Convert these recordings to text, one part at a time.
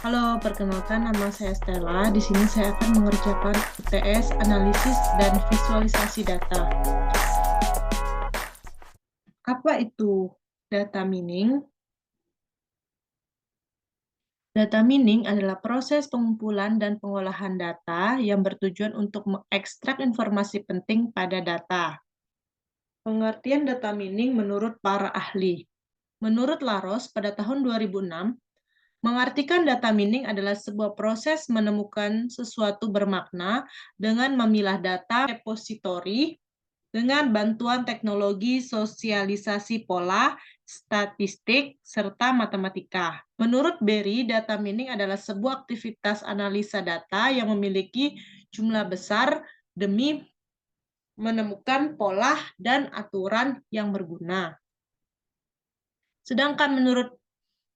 Halo, perkenalkan nama saya Stella. Di sini saya akan mengerjakan UTS, analisis, dan visualisasi data. Apa itu data mining? Data mining adalah proses pengumpulan dan pengolahan data yang bertujuan untuk mengekstrak informasi penting pada data. Pengertian data mining menurut para ahli. Menurut Laros, pada tahun 2006, mengartikan data mining adalah sebuah proses menemukan sesuatu bermakna dengan memilah data repositori dengan bantuan teknologi sosialisasi pola, statistik, serta matematika. Menurut Berry, data mining adalah sebuah aktivitas analisa data yang memiliki jumlah besar demi menemukan pola dan aturan yang berguna. Sedangkan menurut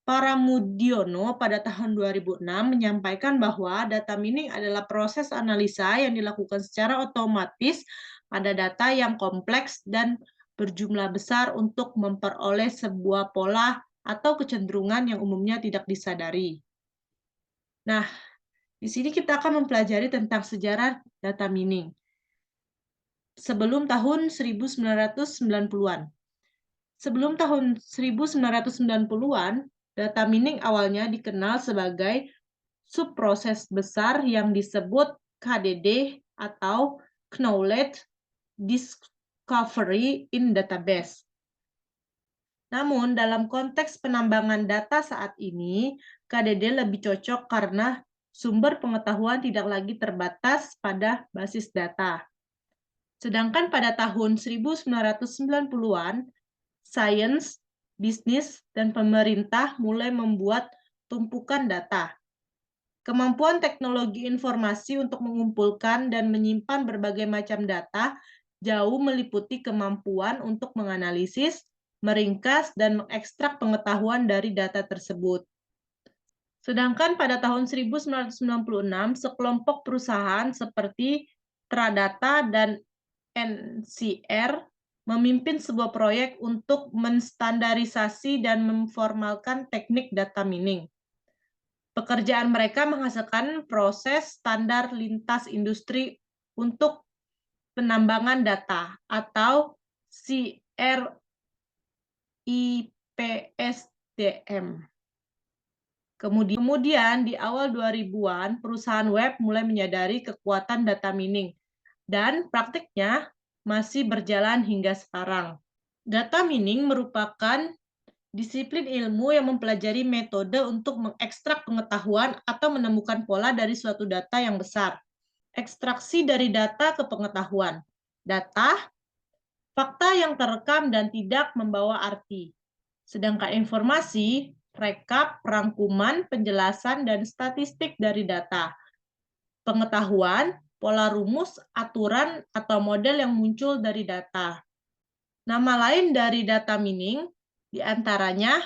Paramudiono pada tahun 2006 menyampaikan bahwa data mining adalah proses analisa yang dilakukan secara otomatis pada data yang kompleks dan berjumlah besar untuk memperoleh sebuah pola atau kecenderungan yang umumnya tidak disadari. Nah, di sini kita akan mempelajari tentang sejarah data mining sebelum tahun 1990-an. Sebelum tahun 1990-an, data mining awalnya dikenal sebagai subproses besar yang disebut KDD atau Knowledge Discovery in Database. Namun, dalam konteks penambangan data saat ini, KDD lebih cocok karena sumber pengetahuan tidak lagi terbatas pada basis data. Sedangkan pada tahun 1990-an, sains, bisnis, dan pemerintah mulai membuat tumpukan data. Kemampuan teknologi informasi untuk mengumpulkan dan menyimpan berbagai macam data jauh meliputi kemampuan untuk menganalisis, meringkas, dan mengekstrak pengetahuan dari data tersebut. Sedangkan pada tahun 1996, sekelompok perusahaan seperti Tradata dan NCR memimpin sebuah proyek untuk menstandarisasi dan memformalkan teknik data mining. Pekerjaan mereka menghasilkan proses standar lintas industri untuk penambangan data atau CRIPSDM. Kemudian di awal 2000-an, perusahaan web mulai menyadari kekuatan data mining dan praktiknya masih berjalan hingga sekarang. Data mining merupakan disiplin ilmu yang mempelajari metode untuk mengekstrak pengetahuan atau menemukan pola dari suatu data yang besar. Ekstraksi dari data ke pengetahuan. Data, fakta yang terekam dan tidak membawa arti. Sedangkan informasi, rekap, rangkuman, penjelasan, dan statistik dari data. Pengetahuan, pola rumus, aturan, atau model yang muncul dari data. Nama lain dari data mining, diantaranya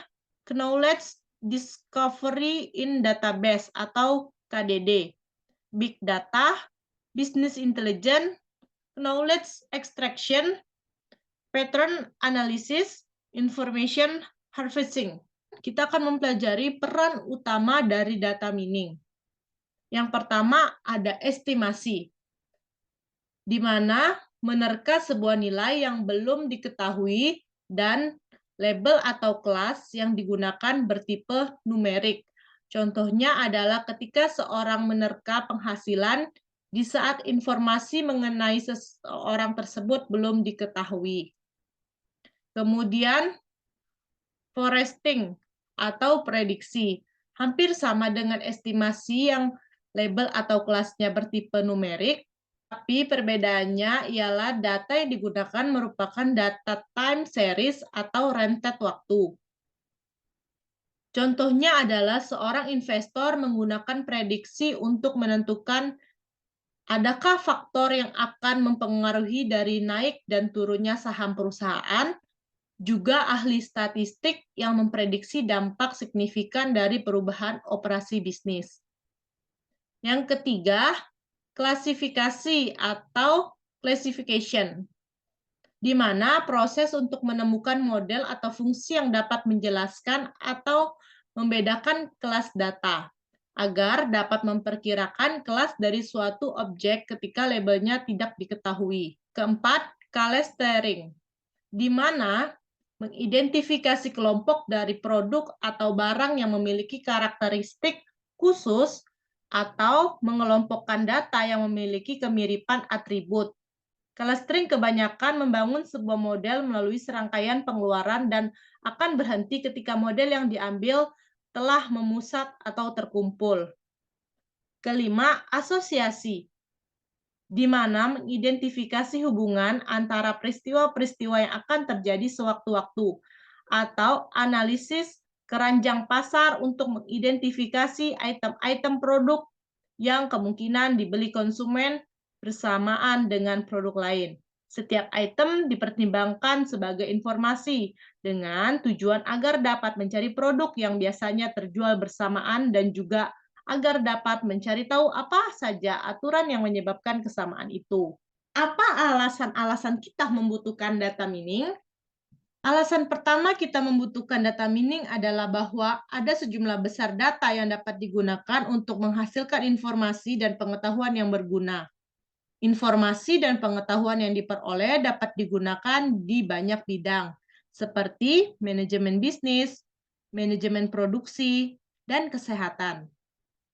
Knowledge Discovery in Database atau KDD, Big Data, Business Intelligence, Knowledge Extraction, Pattern Analysis, Information Harvesting. Kita akan mempelajari peran utama dari data mining. Yang pertama ada estimasi, di mana menerka sebuah nilai yang belum diketahui dan label atau kelas yang digunakan bertipe numerik. Contohnya adalah ketika seorang menerka penghasilan di saat informasi mengenai seseorang tersebut belum diketahui. Kemudian, forecasting atau prediksi. Hampir sama dengan estimasi yang label atau kelasnya bertipe numerik, tapi perbedaannya ialah data yang digunakan merupakan data time series atau rentet waktu. Contohnya adalah seorang investor menggunakan prediksi untuk menentukan adakah faktor yang akan mempengaruhi dari naik dan turunnya saham perusahaan, juga ahli statistik yang memprediksi dampak signifikan dari perubahan operasi bisnis. Yang ketiga, klasifikasi atau classification, di mana proses untuk menemukan model atau fungsi yang dapat menjelaskan atau membedakan kelas data. agar dapat memperkirakan kelas dari suatu objek ketika labelnya tidak diketahui. Keempat, clustering, di mana mengidentifikasi kelompok dari produk atau barang yang memiliki karakteristik khusus atau mengelompokkan data yang memiliki kemiripan atribut. Clustering kebanyakan membangun sebuah model melalui serangkaian pengeluaran dan akan berhenti ketika model yang diambil telah memusat atau terkumpul. Kelima, asosiasi, di mana mengidentifikasi hubungan antara peristiwa-peristiwa yang akan terjadi sewaktu-waktu, atau analisis keranjang pasar untuk mengidentifikasi item-item produk yang kemungkinan dibeli konsumen bersamaan dengan produk lain. Setiap item dipertimbangkan sebagai informasi dengan tujuan agar dapat mencari produk yang biasanya terjual bersamaan dan juga agar dapat mencari tahu apa saja aturan yang menyebabkan kesamaan itu. Apa alasan-alasan kita membutuhkan data mining? Alasan pertama kita membutuhkan data mining adalah bahwa ada sejumlah besar data yang dapat digunakan untuk menghasilkan informasi dan pengetahuan yang berguna. Informasi dan pengetahuan yang diperoleh dapat digunakan di banyak bidang, seperti manajemen bisnis, manajemen produksi, dan kesehatan.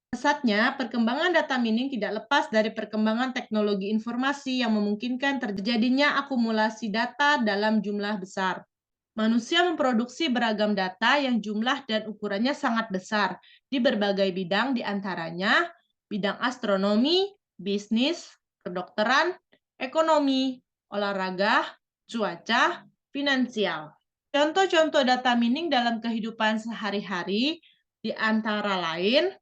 Pesatnya, perkembangan data mining tidak lepas dari perkembangan teknologi informasi yang memungkinkan terjadinya akumulasi data dalam jumlah besar. Manusia memproduksi beragam data yang jumlah dan ukurannya sangat besar di berbagai bidang, di antaranya bidang astronomi, bisnis, kedokteran, ekonomi, olahraga, cuaca, finansial. Contoh-contoh data mining dalam kehidupan sehari-hari di antara lain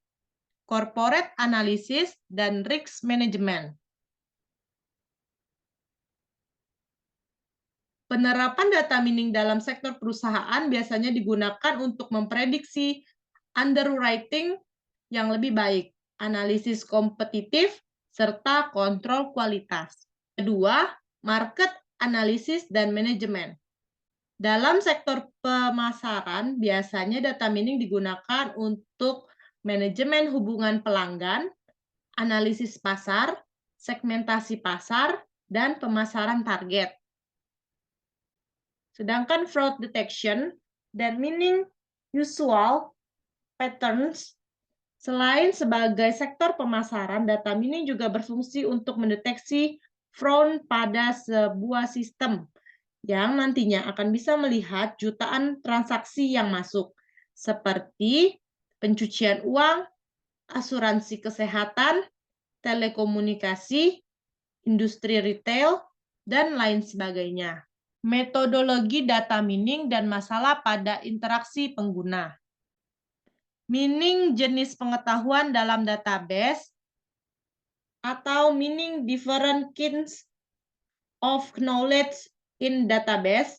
corporate analysis dan risk management. Penerapan data mining dalam sektor perusahaan biasanya digunakan untuk memprediksi underwriting yang lebih baik, analisis kompetitif, serta kontrol kualitas. Kedua, market analysis dan manajemen. Dalam sektor pemasaran, biasanya data mining digunakan untuk manajemen hubungan pelanggan, analisis pasar, segmentasi pasar, dan pemasaran target. Sedangkan fraud detection dan meaning usual patterns, selain sebagai sektor pemasaran, data mining juga berfungsi untuk mendeteksi fraud pada sebuah sistem yang nantinya akan bisa melihat jutaan transaksi yang masuk, seperti pencucian uang, asuransi kesehatan, telekomunikasi, industri retail, dan lain sebagainya. Metodologi data mining dan masalah pada interaksi pengguna. Mining jenis pengetahuan dalam database atau mining different kinds of knowledge in database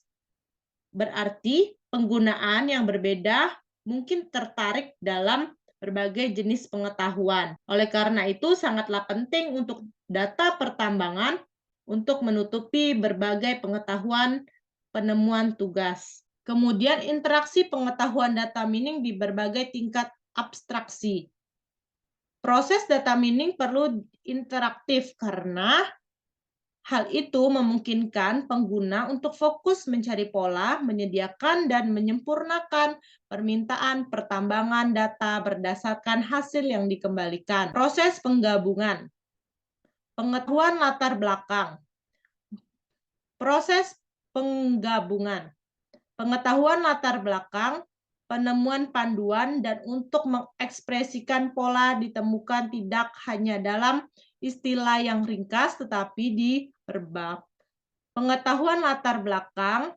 berarti penggunaan yang berbeda mungkin tertarik dalam berbagai jenis pengetahuan. Oleh karena itu, sangatlah penting untuk data pertambangan untuk menutupi berbagai pengetahuan penemuan tugas. Kemudian, interaksi pengetahuan data mining di berbagai tingkat abstraksi. Proses data mining perlu interaktif karena hal itu memungkinkan pengguna untuk fokus mencari pola, menyediakan dan menyempurnakan permintaan pertambangan data berdasarkan hasil yang dikembalikan. Proses penggabungan. Pengetahuan latar belakang. Proses penggabungan. Pengetahuan latar belakang, penemuan panduan, dan untuk mengekspresikan pola ditemukan tidak hanya dalam istilah yang ringkas, tetapi di berbab. Pengetahuan latar belakang,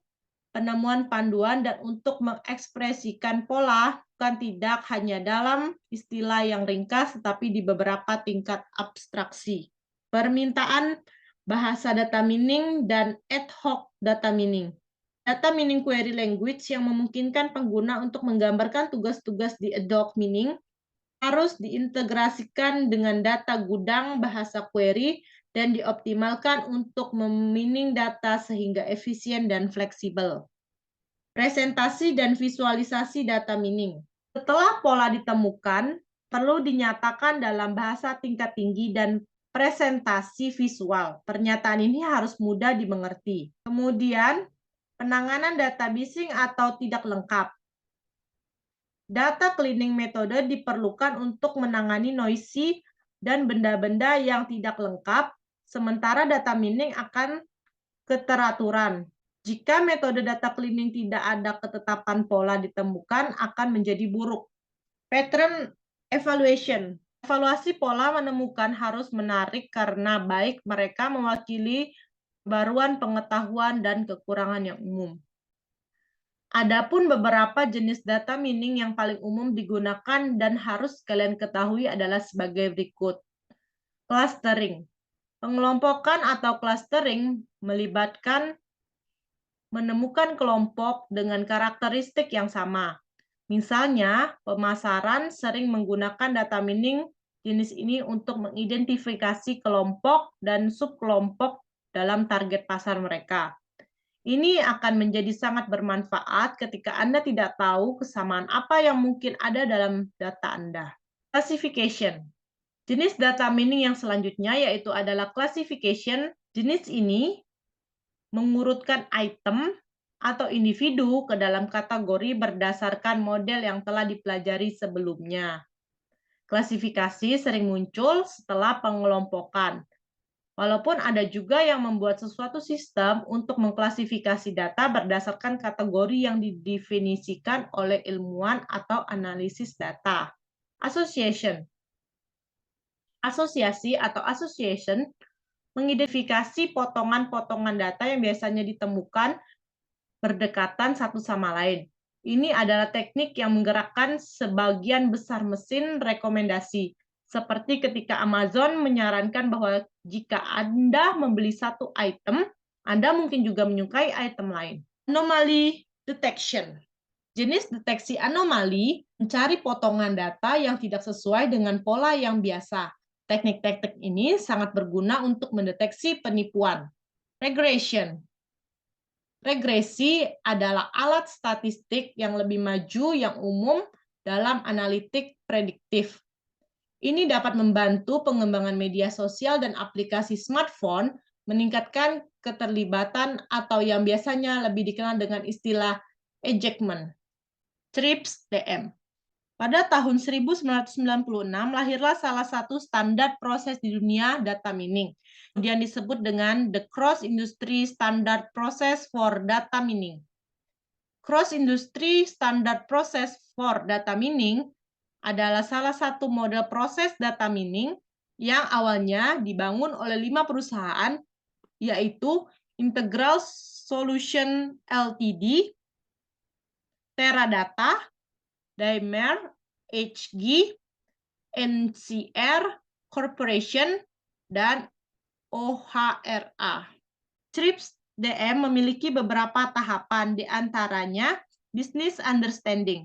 penemuan panduan, dan untuk mengekspresikan pola bukan tidak hanya dalam istilah yang ringkas, tetapi di beberapa tingkat abstraksi. Permintaan bahasa data mining dan ad hoc data mining. Data mining query language yang memungkinkan pengguna untuk menggambarkan tugas-tugas di ad hoc mining harus diintegrasikan dengan data gudang bahasa query dan dioptimalkan untuk memining data sehingga efisien dan fleksibel. Presentasi dan visualisasi data mining. Setelah pola ditemukan, perlu dinyatakan dalam bahasa tingkat tinggi dan presentasi visual. Pernyataan ini harus mudah dimengerti. Kemudian, penanganan data missing atau tidak lengkap. Data cleaning metode diperlukan untuk menangani noisy dan benda-benda yang tidak lengkap, sementara data mining akan keteraturan. Jika metode data cleaning tidak ada ketetapan pola ditemukan, akan menjadi buruk. Pattern evaluation. Evaluasi pola menemukan harus menarik karena baik mereka mewakili baruan pengetahuan dan kekurangan yang umum. Adapun beberapa jenis data mining yang paling umum digunakan dan harus kalian ketahui adalah sebagai berikut. Clustering. Pengelompokan atau clustering melibatkan menemukan kelompok dengan karakteristik yang sama. Misalnya, pemasaran sering menggunakan data mining jenis ini untuk mengidentifikasi kelompok dan subkelompok dalam target pasar mereka. Ini akan menjadi sangat bermanfaat ketika Anda tidak tahu kesamaan apa yang mungkin ada dalam data Anda. Classification. Jenis data mining yang selanjutnya yaitu adalah classification. Jenis ini mengurutkan item atau individu ke dalam kategori berdasarkan model yang telah dipelajari sebelumnya. Klasifikasi sering muncul setelah pengelompokan. Walaupun ada juga yang membuat sesuatu sistem untuk mengklasifikasi data berdasarkan kategori yang didefinisikan oleh ilmuwan atau analisis data. Association. Asosiasi atau association mengidentifikasi potongan-potongan data yang biasanya ditemukan berdekatan satu sama lain. Ini adalah teknik yang menggerakkan sebagian besar mesin rekomendasi. Seperti ketika Amazon menyarankan bahwa jika Anda membeli satu item, Anda mungkin juga menyukai item lain. Anomaly detection. Jenis deteksi anomali mencari potongan data yang tidak sesuai dengan pola yang biasa. Teknik-teknik ini sangat berguna untuk mendeteksi penipuan. Regression. Regresi adalah alat statistik yang lebih maju yang umum dalam analitik prediktif. Ini dapat membantu pengembangan media sosial dan aplikasi smartphone meningkatkan keterlibatan atau yang biasanya lebih dikenal dengan istilah ejectment. TRIPS DM. Pada tahun 1996 lahirlah salah satu standar proses di dunia data mining. Kemudian disebut dengan the Cross Industry Standard Process for Data Mining. Cross Industry Standard Process for Data Mining adalah salah satu model proses data mining yang awalnya dibangun oleh 5 perusahaan, yaitu Integral Solution Ltd, Teradata, Daimler, HG, NCR Corporation, dan OHRA. TRIPS DM memiliki beberapa tahapan, di antaranya Business Understanding.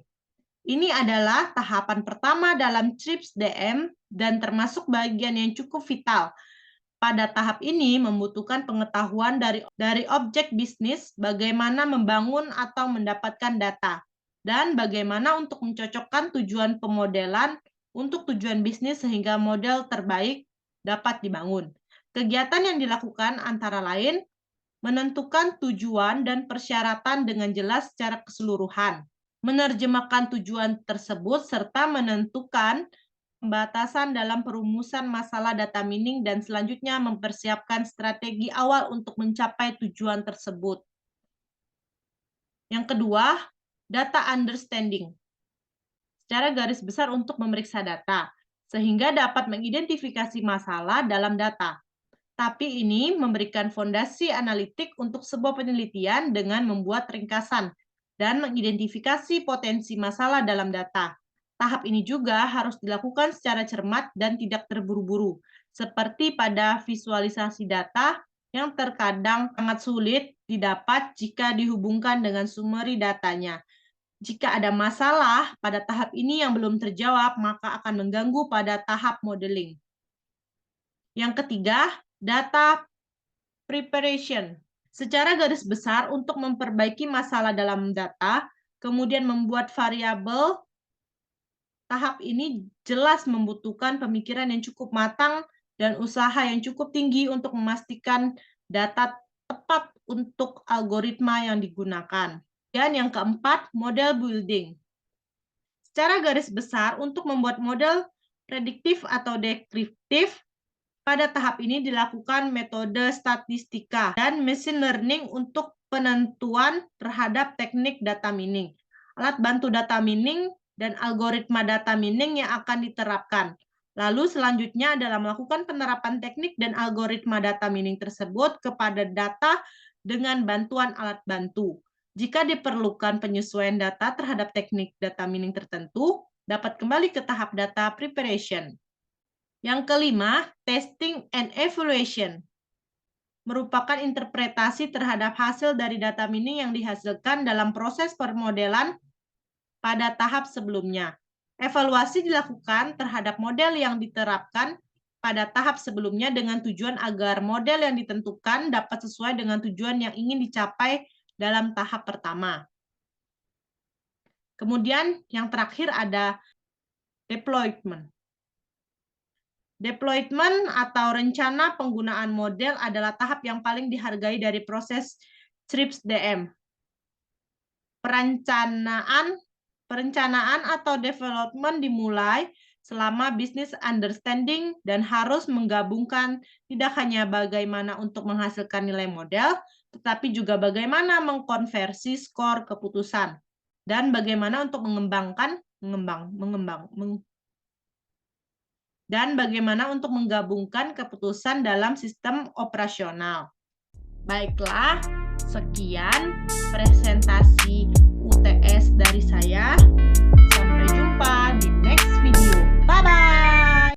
Ini adalah tahapan pertama dalam TRIPS DM dan termasuk bagian yang cukup vital. Pada tahap ini membutuhkan pengetahuan dari objek bisnis, bagaimana membangun atau mendapatkan data, dan bagaimana untuk mencocokkan tujuan pemodelan untuk tujuan bisnis sehingga model terbaik dapat dibangun. Kegiatan yang dilakukan antara lain menentukan tujuan dan persyaratan dengan jelas secara keseluruhan, menerjemahkan tujuan tersebut, serta menentukan pembatasan dalam perumusan masalah data mining, dan selanjutnya mempersiapkan strategi awal untuk mencapai tujuan tersebut. Yang kedua, data understanding. Secara garis besar untuk memeriksa data, sehingga dapat mengidentifikasi masalah dalam data. Tapi ini memberikan fondasi analitik untuk sebuah penelitian dengan membuat ringkasan dan mengidentifikasi potensi masalah dalam data. Tahap ini juga harus dilakukan secara cermat dan tidak terburu-buru, seperti pada visualisasi data yang terkadang sangat sulit didapat jika dihubungkan dengan summary datanya. Jika ada masalah pada tahap ini yang belum terjawab, maka akan mengganggu pada tahap modeling. Yang ketiga, data preparation. Secara garis besar, untuk memperbaiki masalah dalam data, kemudian membuat variabel tahap ini jelas membutuhkan pemikiran yang cukup matang dan usaha yang cukup tinggi untuk memastikan data tepat untuk algoritma yang digunakan. Dan yang keempat, model building. Secara garis besar, untuk membuat model prediktif atau deskriptif, pada tahap ini dilakukan metode statistika dan machine learning untuk penentuan terhadap teknik data mining, alat bantu data mining, dan algoritma data mining yang akan diterapkan. Lalu selanjutnya adalah melakukan penerapan teknik dan algoritma data mining tersebut kepada data dengan bantuan alat bantu. Jika diperlukan penyesuaian data terhadap teknik data mining tertentu, dapat kembali ke tahap data preparation. Yang kelima, testing and evaluation. Merupakan interpretasi terhadap hasil dari data mining yang dihasilkan dalam proses permodelan pada tahap sebelumnya. Evaluasi dilakukan terhadap model yang diterapkan pada tahap sebelumnya dengan tujuan agar model yang ditentukan dapat sesuai dengan tujuan yang ingin dicapai dalam tahap pertama. Kemudian yang terakhir ada deployment. Deployment atau rencana penggunaan model adalah tahap yang paling dihargai dari proses CRISP-DM. Perencanaan atau development dimulai selama business understanding dan harus menggabungkan tidak hanya bagaimana untuk menghasilkan nilai model, tetapi juga bagaimana mengkonversi skor keputusan dan bagaimana untuk menggabungkan keputusan dalam sistem operasional. Baiklah, sekian presentasi UTS dari saya. Sampai jumpa di